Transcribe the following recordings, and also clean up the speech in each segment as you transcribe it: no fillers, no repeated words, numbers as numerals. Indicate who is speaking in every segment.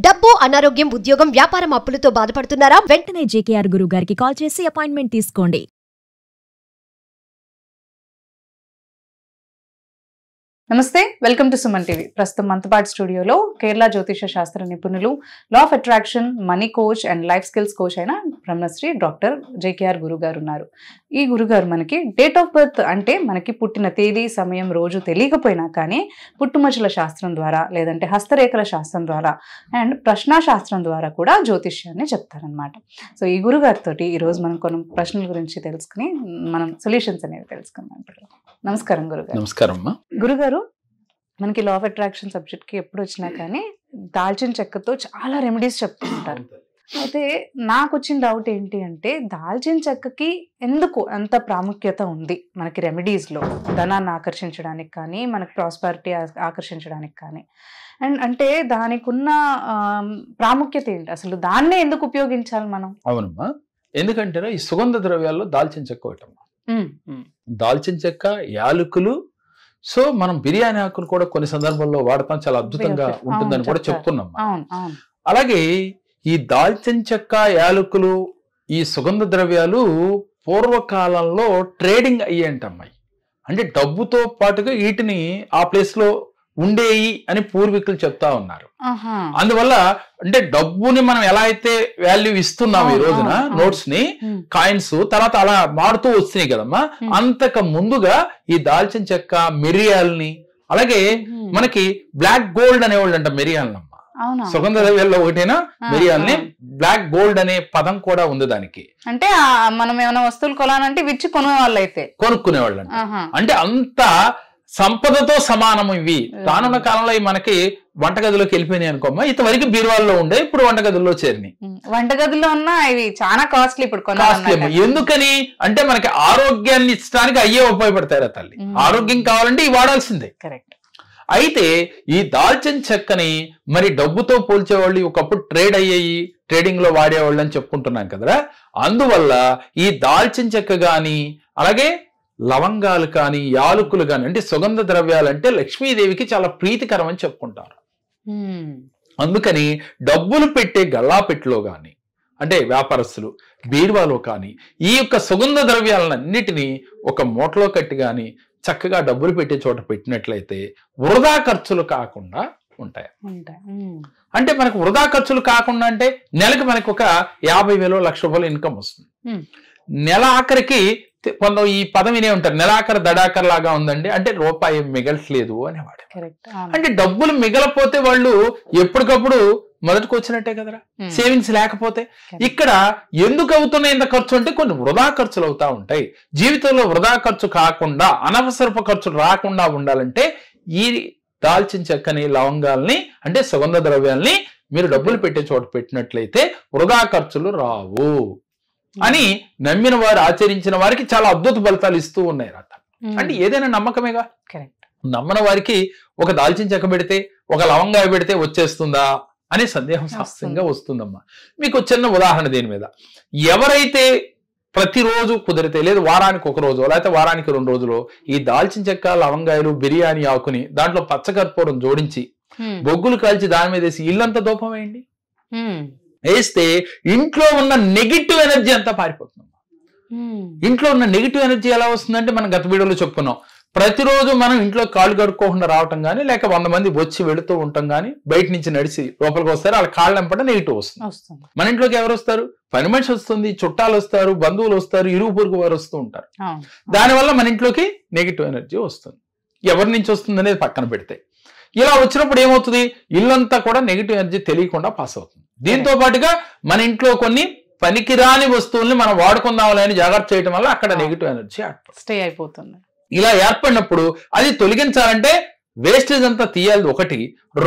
Speaker 1: డబ్బు, అనారోగ్యం, ఉద్యోగం, వ్యాపారం, అప్పులతో బాధపడుతున్నారా?
Speaker 2: వెంటనే జేకేఆర్ గురువు గారికి కాల్ చేసి అపాయింట్మెంట్ తీసుకోండి.
Speaker 3: నమస్తే, వెల్కమ్ టు సుమన్ టీవీ. ప్రస్తుతం మంతపాటి స్టూడియోలో కేరళ జ్యోతిష శాస్త్ర నిపుణులు, law of attraction, money coach and life skills coach అయిన బ్రహ్మశ్రీ డాక్టర్ జేకేఆర్ గురువు గారు ఉన్నారు. ఈ గురుగారు మనకి డేట్ ఆఫ్ బర్త్ అంటే మనకి పుట్టిన తేదీ, సమయం, రోజు తెలియకపోయినా కానీ పుట్టుమచ్చల శాస్త్రం ద్వారా, లేదంటే హస్తరేఖల శాస్త్రం ద్వారా అండ్ ప్రశ్నాశాస్త్రం ద్వారా కూడా జ్యోతిష్యాన్ని చెప్తారనమాట. సో ఈ గురుగారితో ఈరోజు మనం కొన్ని ప్రశ్నల గురించి తెలుసుకుని మనం సొల్యూషన్స్ అనేవి తెలుసుకుందాం. నమస్కారం గురుగారు.
Speaker 4: నమస్కారం అమ్మా.
Speaker 3: గురుగారు, మనకి లా ఆఫ్ అట్రాక్షన్ సబ్జెక్ట్కి ఎప్పుడు వచ్చినా కానీ దాల్చిన చెక్కతో చాలా రెమెడీస్ చెప్తూ ఉంటారు. అయితే నాకు వచ్చిన డౌట్ ఏంటి అంటే, దాల్చిన చెక్కకి ఎందుకు అంత ప్రాముఖ్యత ఉంది మనకి రెమెడీస్లో? ధనాన్ని ఆకర్షించడానికి కానీ, మనకి ప్రాస్పరిటీ ఆకర్షించడానికి కానీ, అండ్ అంటే దానికి ఉన్న ప్రాముఖ్యత ఏంటి? అసలు దాన్నే ఎందుకు ఉపయోగించాలి మనం?
Speaker 4: అవునమ్మా, ఎందుకంటే ఈ సుగంధ ద్రవ్యాల్లో దాల్చిన చెక్క ఒకటమ్మా. దాల్చిన చెక్క, యాలకులు. సో మనం బిర్యానీ ఆకులు కూడా కొన్ని సందర్భాల్లో వాడతాం, చాలా అద్భుతంగా ఉంటుందని కూడా చెప్పుకున్నాం. అలాగే ఈ దాల్చిన చెక్క, యాలకులు, ఈ సుగంధ ద్రవ్యాలు పూర్వకాలంలో ట్రేడింగ్ అయ్యేంటమ్మాయి. అంటే డబ్బుతో పాటుగా వీటిని ఆ ప్లేస్ లో ఉండేయి అని పూర్వీకులు చెప్తా ఉన్నారు. అందువల్ల అంటే డబ్బుని మనం ఎలా అయితే వాల్యూ ఇస్తున్నాం ఈ రోజున, నోట్స్ ని, కాయిన్స్, తర్వాత అలా మారుతూ వస్తున్నాయి కదమ్మా. అంతకు ముందుగా ఈ దాల్చిన చెక్క, మిరియాలని, అలాగే మనకి బ్లాక్ గోల్డ్ అనేవాళ్ళు అంట మిరియాలనమ్మ. సుగంధ ద్రవ్యాల్లో ఒకటైనా మిరియాలని బ్లాక్ గోల్డ్ అనే పదం కూడా ఉంది దానికి.
Speaker 3: అంటే మనం ఏమైనా వస్తువులు కొనాలంటే విచ్చి కొనేవాళ్ళు అయితే
Speaker 4: కొనుక్కునేవాళ్ళు అంటే అంత సంపదతో సమానము ఇవి. రానున్న కాలంలో మనకి వంటగదిలోకి వెళ్ళిపోయినాయి అనుకోమ్మా. ఇంతవరకు బీరువాల్లో ఉండే, ఇప్పుడు వంటగదుల్లో చేరినాయి.
Speaker 3: వంటగదిలో ఉన్న ఇవి చాలా కాస్ట్లీ ఇప్పుడు.
Speaker 4: కాస్ట్లీ ఎందుకని అంటే మనకి ఆరోగ్యాన్ని ఇచ్చడానికి అయ్యే ఉపయోగపడతాయి తల్లి. ఆరోగ్యం కావాలంటే ఇవి వాడాల్సిందే.
Speaker 3: కరెక్ట్.
Speaker 4: అయితే ఈ దాల్చిన చెక్కని మరి డబ్బుతో పోల్చేవాళ్ళు ఒకప్పుడు ట్రేడ్ అయ్యేయి, ట్రేడింగ్ లో వాడేవాళ్ళు అని చెప్పుకుంటున్నాం కదరా. అందువల్ల ఈ దాల్చిన చెక్క గాని, అలాగే లవంగాలు కానీ, యాలకులు కానీ, అంటే సుగంధ ద్రవ్యాలు అంటే లక్ష్మీదేవికి చాలా ప్రీతికరం అని చెప్పుకుంటారు. అందుకని డబ్బులు పెట్టే గల్లాపెట్టులో కానీ, అంటే వ్యాపారస్తులు బీరువాలో కానీ ఈ యొక్క సుగంధ ద్రవ్యాలన్నిటినీ ఒక మూటలో కట్టి కానీ చక్కగా డబ్బులు పెట్టే చోట పెట్టినట్లయితే వృధా ఖర్చులు కాకుండా ఉంటాయి. అంటే మనకు వృధా ఖర్చులు కాకుండా అంటే నెలకు మనకు ఒక 50,000 లక్ష రూపాయలు ఇన్కమ్ వస్తుంది. నెల ఆఖరికి కొంత ఈ పదం వినే ఉంటారు, నెలాఖరు దడాకర్ లాగా ఉందండి అంటే రూపాయి మిగలట్లేదు అనేవాడు. అంటే డబ్బులు మిగలపోతే వాళ్ళు ఎప్పటికప్పుడు మొదటికి వచ్చినట్టే కదరా. సేవింగ్స్ లేకపోతే ఇక్కడ ఎందుకు అవుతున్నాయి ఇంత ఖర్చు అంటే కొన్ని వృధా ఖర్చులు అవుతా ఉంటాయి. జీవితంలో వృధా ఖర్చు కాకుండా, అనవసరపు ఖర్చులు రాకుండా ఉండాలంటే ఈ దాల్చిన చెక్కని, లవంగాల్ని, అంటే సుగంధ ద్రవ్యాల్ని మీరు డబ్బులు పెట్టే చోట పెట్టినట్లయితే వృధా ఖర్చులు రావు అని నమ్మిన వారు, ఆచరించిన వారికి చాలా అద్భుత ఫలితాలు ఇస్తూ ఉన్నాయి రాత. అంటే ఏదైనా నమ్మకమేగా. నమ్మని వారికి ఒక దాల్చిన చెక్క పెడితే, ఒక లవంగా పెడితే వచ్చేస్తుందా అనే సందేహం శాస్త్రంగా వస్తుందమ్మా. మీకు చిన్న ఉదాహరణ దీని మీద. ఎవరైతే ప్రతిరోజు కుదిరితే, లేదు వారానికి ఒక రోజు, లేకపోతే వారానికి 2 రోజులు ఈ దాల్చిన చెక్క, లవంగాయలు, బిర్యానీ ఆకుని దాంట్లో పచ్చకర్పూరం జోడించి బొగ్గులు కాల్చి దాని మీద వేసి ఇల్లంతా దూపం వేయండి. వేస్తే ఇంట్లో ఉన్న నెగిటివ్ ఎనర్జీ అంతా పారిపోతుంది. ఇంట్లో ఉన్న నెగిటివ్ ఎనర్జీ ఎలా వస్తుందంటే మనం గత వీడియోలో చెప్పుకున్నాం. ప్రతిరోజు మనం ఇంట్లో కాళ్ళు కడుక్కోకుండా రావటం కానీ, లేక 100 మంది వచ్చి వెళుతూ ఉంటాం కానీ, బయట నుంచి నడిచి లోపలికి వస్తారు, వాళ్ళ కాళ్ళ వెంపట నెగిటివ్ వస్తుంది. మన ఇంట్లోకి ఎవరు వస్తారు? పని మనిషి వస్తుంది, చుట్టాలు వస్తారు, బంధువులు వస్తారు, ఇరుగు పొరుగు వారు వస్తూ ఉంటారు. దానివల్ల మన ఇంట్లోకి నెగిటివ్ ఎనర్జీ వస్తుంది. ఎవరి నుంచి వస్తుంది అనేది పక్కన పెడితే, ఇలా వచ్చినప్పుడు ఏమవుతుంది? ఇల్లంతా కూడా నెగిటివ్ ఎనర్జీ తెలియకుండా పాస్ అవుతుంది. దీంతో పాటుగా మన ఇంట్లో కొన్ని పనికిరాని వస్తువుల్ని మనం వాడుకుందామని జాగ్రత్త చేయడం వల్ల అక్కడ నెగిటివ్ ఎనర్జీ
Speaker 3: స్టే అయిపోతుంది.
Speaker 4: ఇలా ఏర్పడినప్పుడు అది తొలగించాలంటే వేస్టేజ్ అంతా తీయాలి ఒకటి.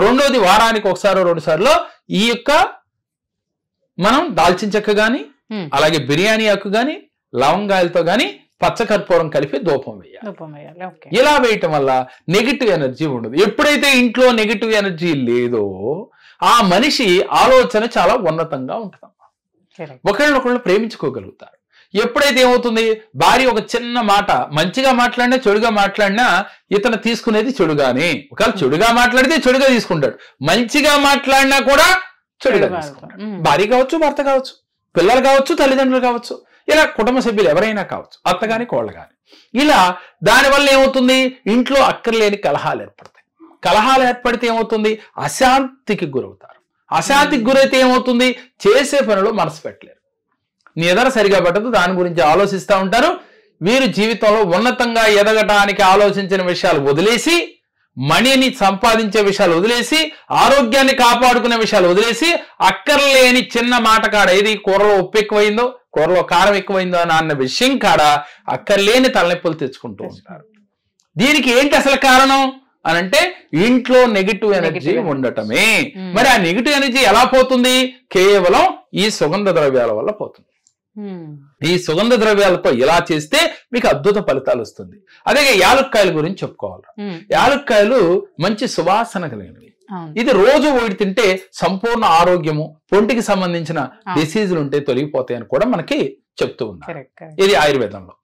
Speaker 4: రెండోది, వారానికి 1-2 సార్లు ఈ యొక్క మనం దాల్చిన చెక్క గాని, అలాగే బిర్యానీ ఆకు గాని, లవంగాయలతో గాని పచ్చకర్పూరం కలిపి ధూపం వేయాలి. ఇలా వేయటం వల్ల నెగిటివ్ ఎనర్జీ ఉండదు. ఎప్పుడైతే ఇంట్లో నెగిటివ్ ఎనర్జీ లేదో ఆ మనిషి ఆలోచన చాలా ఉన్నతంగా ఉంటుందమ్మా. ఒకళ్ళనొకళ్ళు ప్రేమించుకోగలుగుతారు. ఎప్పుడైతే ఏమవుతుంది, భార్య ఒక చిన్న మాట మంచిగా మాట్లాడినా, చెడుగా మాట్లాడినా ఇతను తీసుకునేది చెడుగానే. ఒకవేళ చెడుగా మాట్లాడితే చెడుగా తీసుకుంటాడు, మంచిగా మాట్లాడినా కూడా చెడుగా తీసుకుంటాడు. భార్య కావచ్చు, భర్త కావచ్చు, పిల్లలు కావచ్చు, తల్లిదండ్రులు కావచ్చు, ఇలా కుటుంబ సభ్యులు ఎవరైనా కావచ్చు, అత్త గాని కోళ్ళ గాని. ఇలా దానివల్ల ఏమవుతుంది, ఇంట్లో అక్కర్లేని కలహాలు ఏర్పడతాయి. కలహాలు ఏర్పడితే ఏమవుతుంది, అశాంతికి గురవుతారు. అశాంతికి గురైతే ఏమవుతుంది, చేసే పనిలో మనసు పెట్టలేరు. నీ ఎదర సరిగా పెట్టదు, దాని గురించి ఆలోచిస్తూ ఉంటారు. వీరు జీవితంలో ఉన్నతంగా ఎదగటానికి ఆలోచించిన విషయాలు వదిలేసి, మనీని సంపాదించే విషయాలు వదిలేసి, ఆరోగ్యాన్ని కాపాడుకునే విషయాలు వదిలేసి, అక్కర్లేని చిన్న మాట కాడ, ఏది కూరలో ఉప్పు ఎక్కువైందో, కూరలో కారం ఎక్కువైందో అన్న విషయం కాడ అక్కర్లేని తలనొప్పులు తెచ్చుకుంటూ ఉంటారు. దీనికి ఏంటి అసలు కారణం అనంటే ఇంట్లో నెగిటివ్ ఎనర్జీ ఉండటమే. మరి ఆ నెగిటివ్ ఎనర్జీ ఎలా పోతుంది, కేవలం ఈ సుగంధ ద్రవ్యాల వల్ల పోతుంది. ఈ సుగంధ ద్రవ్యాలతో ఇలా చేస్తే మీకు అద్భుత ఫలితాలు వస్తుంది. అదే యాలుక్కాయల గురించి చెప్పుకోవాలి. యాలుక్కాయలు మంచి సువాసన కలిగినవి. ఇది రోజు ఒకటి తింటే సంపూర్ణ ఆరోగ్యము, పొంటికి సంబంధించిన డిసీజులు ఉంటే తొలగిపోతాయని కూడా మనకి చెప్తూ ఉన్నారు ఇది ఆయుర్వేదంలో.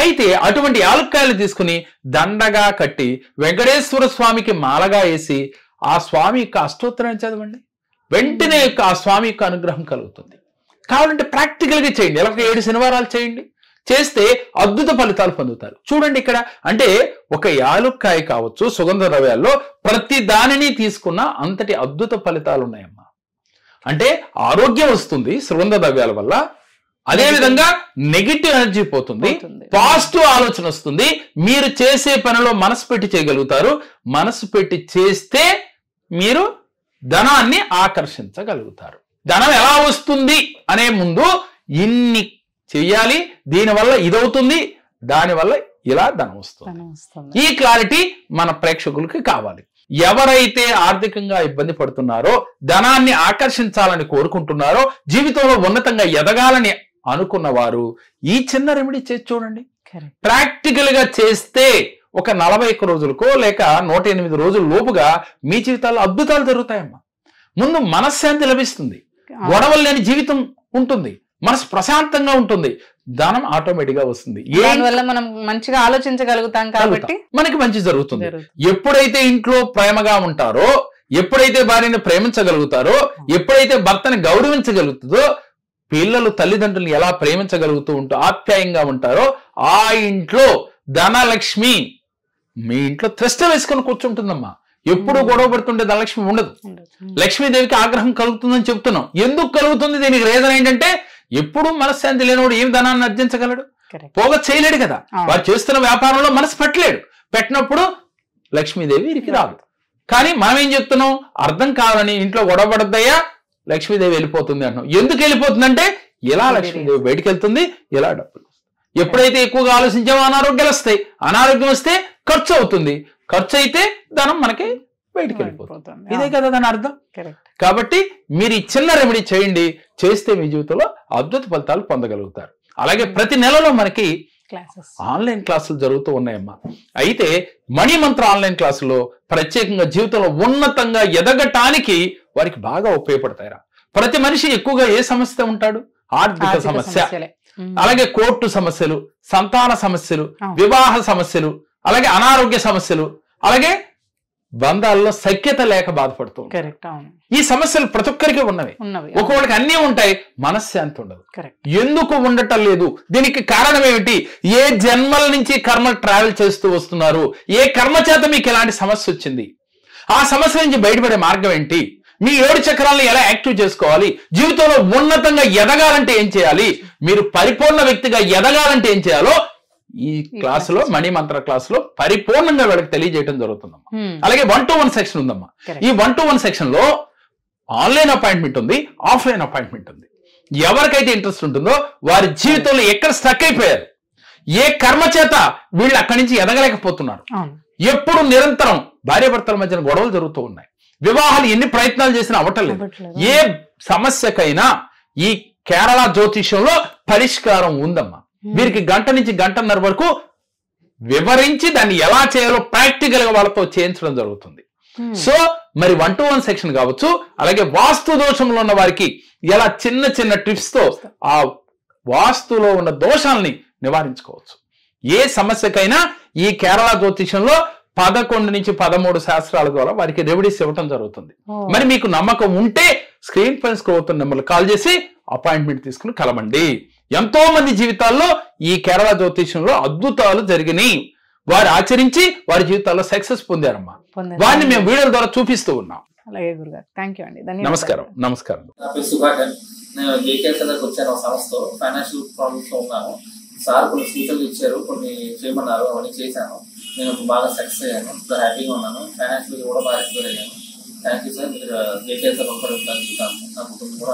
Speaker 4: అయితే అటువంటి యాలుక్కాయలు తీసుకుని దండగా కట్టి వెంకటేశ్వర స్వామికి మాలగా వేసి ఆ స్వామి యొక్క అష్టోత్తరాన్ని చదవండి. వెంటనే ఆ స్వామి యొక్క అనుగ్రహం కలుగుతుంది. కావాలంటే ప్రాక్టికల్ గా చేయండి. ఎలా 7 శనివారాలు చేయండి. చేస్తే అద్భుత ఫలితాలు పొందుతారు. చూడండి ఇక్కడ, అంటే ఒక యాలుక్కాయ కావచ్చు, సుగంధ ద్రవ్యాల్లో ప్రతి దానిని తీసుకున్న అంతటి అద్భుత ఫలితాలు ఉన్నాయమ్మా. అంటే ఆరోగ్యం వస్తుంది సుగంధ ద్రవ్యాల వల్ల, అదే విధంగా నెగిటివ్ ఎనర్జీ పోతుంది, పాజిటివ్ ఆలోచన వస్తుంది. మీరు చేసే పనిలో మనసు పెట్టి చేయగలుగుతారు. మనసు పెట్టి చేస్తే మీరు ధనాన్ని ఆకర్షించగలుగుతారు. ధనం ఎలా వస్తుంది అనే ముందు ఇన్ని చెయ్యాలి, దీనివల్ల ఇదవుతుంది, దానివల్ల ఇలా ధనం వస్తుంది. ఈ క్లారిటీ మన ప్రేక్షకులకి కావాలి. ఎవరైతే ఆర్థికంగా ఇబ్బంది పడుతున్నారో, ధనాన్ని ఆకర్షించాలని కోరుకుంటున్నారో, జీవితంలో ఉన్నతంగా ఎదగాలని అనుకున్న వారు ఈ చిన్న రెమెడీ చేసి చూడండి. ప్రాక్టికల్ గా చేస్తే ఒక 41 రోజులకో లేక 108 రోజుల లోపుగా మీ జీవితాల్లో అద్భుతాలు జరుగుతాయమ్మా. ముందు మనశ్శాంతి లభిస్తుంది, గొడవలు లేని జీవితం ఉంటుంది, మనసు ప్రశాంతంగా ఉంటుంది, ధనం ఆటోమేటిక్ గా వస్తుంది.
Speaker 3: దానివల్ల మనం మంచిగా ఆలోచించగలుగుతాం కాబట్టి
Speaker 4: మనకి మంచి జరుగుతుంది. ఎప్పుడైతే ఇంట్లో ప్రేమగా ఉంటారో, ఎప్పుడైతే భార్యని ప్రేమించగలుగుతారో, ఎప్పుడైతే భర్తని గౌరవించగలుగుతుందో, పిల్లలు తల్లిదండ్రులను ఎలా ప్రేమించగలుగుతూ ఉంటూ ఆప్యాయంగా ఉంటారో, ఆ ఇంట్లో ధనలక్ష్మి మీ ఇంట్లో త్రెష్ట వేసుకొని కూర్చుంటుందమ్మా. ఎప్పుడు గొడవ పడుతుంటే ధనలక్ష్మి ఉండదు. లక్ష్మీదేవికి ఆగ్రహం కలుగుతుందని చెప్తున్నాం. ఎందుకు కలుగుతుంది, దీనికి రీజన్ ఏంటంటే, ఎప్పుడు మనశ్శాంతి లేనివాడు ఏం ధనాన్ని అర్జించగలడు, పోగా చేయలేడు కదా. వారు చేస్తున్న వ్యాపారంలో మనసు పెట్టలేడు. పెట్టినప్పుడు లక్ష్మీదేవి వీరికి రాదు. కానీ మనం ఏం చెప్తున్నాం, అర్థం కాదని ఇంట్లో గొడవ పడద్దయ్యా, లక్ష్మీదేవి వెళ్ళిపోతుంది అంటున్నాం. ఎందుకు వెళ్ళిపోతుందంటే, ఇలా లక్ష్మీదేవి బయటికి వెళ్తుంది, ఇలా డబ్బులు. ఎప్పుడైతే ఎక్కువగా ఆలోచించామో అనారోగ్యాలు వస్తాయి, అనారోగ్యం వస్తే ఖర్చు అవుతుంది, ఖర్చు అయితే ధనం మనకి బయటికి వెళ్ళిపోతుంది. ఇదే కదా దాని అర్థం. కాబట్టి మీరు ఈ చిన్న రెమెడీ చేయండి, చేస్తే మీ జీవితంలో అద్భుత ఫలితాలు పొందగలుగుతారు. అలాగే ప్రతి నెలలో మనకి ఆన్లైన్ క్లాసులు జరుగుతూ ఉన్నాయమ్మా. అయితే మణిమంత్ర ఆన్లైన్ క్లాసులో ప్రత్యేకంగా జీవితంలో ఉన్నతంగా ఎదగటానికి వారికి బాగా ఉపయోగపడతాయిరా. ప్రతి మనిషి ఎక్కువగా ఏ సమస్య ఉంటాడు, ఆర్థిక సమస్య, అలాగే కోర్టు సమస్యలు, సంతాన సమస్యలు, వివాహ సమస్యలు, అలాగే అనారోగ్య సమస్యలు, అలాగే బంధాల్లో సఖ్యత లేక బాధపడుతూ ఈ సమస్యలు ప్రతి ఒక్కరికి ఉన్నవి. ఒక్కొక్కరికి అన్నీ ఉంటాయి, మనశ్శాంతి ఉండదు. ఎందుకు ఉండటం లేదు, దీనికి కారణం ఏమిటి, ఏ జన్మల నుంచి కర్మ ట్రావెల్ చేస్తూ వస్తున్నారు, ఏ కర్మ చేత మీకు ఎలాంటి సమస్య వచ్చింది, ఆ సమస్య నుంచి బయటపడే మార్గం ఏంటి, మీ 7 చక్రాలను ఎలా యాక్టివ్ చేసుకోవాలి, జీవితంలో ఉన్నతంగా ఎదగాలంటే ఏం చేయాలి, మీరు పరిపూర్ణ వ్యక్తిగా ఎదగాలంటే ఏం చేయాలో ఈ క్లాసులో, మణిమంత్ర క్లాసులో పరిపూర్ణంగా వీళ్ళకి తెలియజేయడం జరుగుతుందమ్మా. అలాగే 1-to-1 సెక్షన్ ఉందమ్మా. ఈ 1-to-1 సెక్షన్ లో ఆన్లైన్ అపాయింట్మెంట్ ఉంది, ఆఫ్లైన్ అపాయింట్మెంట్ ఉంది. ఎవరికైతే ఇంట్రెస్ట్ ఉంటుందో వారి జీవితంలో ఎక్కడ స్ట్రక్ అయిపోయారు, ఏ కర్మ చేత వీళ్ళు అక్కడి నుంచి ఎదగలేకపోతున్నారు, ఎప్పుడు నిరంతరం భార్యాభర్తల మధ్యన గొడవలు జరుగుతూ ఉన్నాయి, వివాహాలు ఎన్ని ప్రయత్నాలు చేసినా అవ్వటం లేదు, ఏ సమస్యకైనా ఈ కేరళ జ్యోతిష్యంలో పరిష్కారం ఉందమ్మా. వీరికి 1 గంట నుంచి 1.5 గంటల వరకు వివరించి దాన్ని ఎలా చేయాలో ప్రాక్టికల్ గా వాళ్ళతో చేయించడం జరుగుతుంది. సో మరి 1-to-1 సెక్షన్ కావచ్చు, అలాగే వాస్తు దోషంలో ఉన్న వారికి ఎలా చిన్న చిన్న టిప్స్ తో ఆ వాస్తులో ఉన్న దోషాలని నివారించుకోవచ్చు. ఏ సమస్యకైనా ఈ కేరళ జ్యోతిషంలో 11 నుంచి 13 శాస్త్రాల ద్వారా వారికి రెమెడీస్ ఇవ్వటం జరుగుతుంది. మరి మీకు నమ్మకం ఉంటే స్క్రీన్ పైన స్క్రోల్ అవుతున్న నెంబర్లు కాల్ చేసి అపాయింట్మెంట్ తీసుకుని కలవండి. ఎంతో మంది జీవితాల్లో ఈ కేరళ జ్యోతిష్యంలో అద్భుతాలు జరిగినాయి. వారు ఆచరించి వారి జీవితాల్లో సక్సెస్ పొందారమ్మా. వారిని మేము వీడియోల ద్వారా చూపిస్తూ ఉన్నాం.
Speaker 3: అలాగే గురుగారు, థ్యాంక్ యూ అండి.
Speaker 4: నమస్కారం. నమస్కారం.
Speaker 5: నా పేరు సుధాకర్. నేను జేకేఆర్ దగ్గరకు వచ్చాను. ఒక సంస్థతో ఫైనాన్షియల్ ప్రాబ్లమ్స్ లో ఉన్నాను. సార్ కొన్ని సూచనలు ఇచ్చారు, కొన్ని చేయమన్నారు, అవన్నీ చేశాను. నేను బాగా సక్సెస్ అయ్యాను. ఇప్పుడు హ్యాపీగా ఉన్నాను. ఫైనాన్షియల్ కూడా బాగా ఎక్స్ప్లోర్ అయ్యాను. Thank you sir. మీరు జేకేఆర్ సార్ ఒకరు నా కుటుంబం కూడా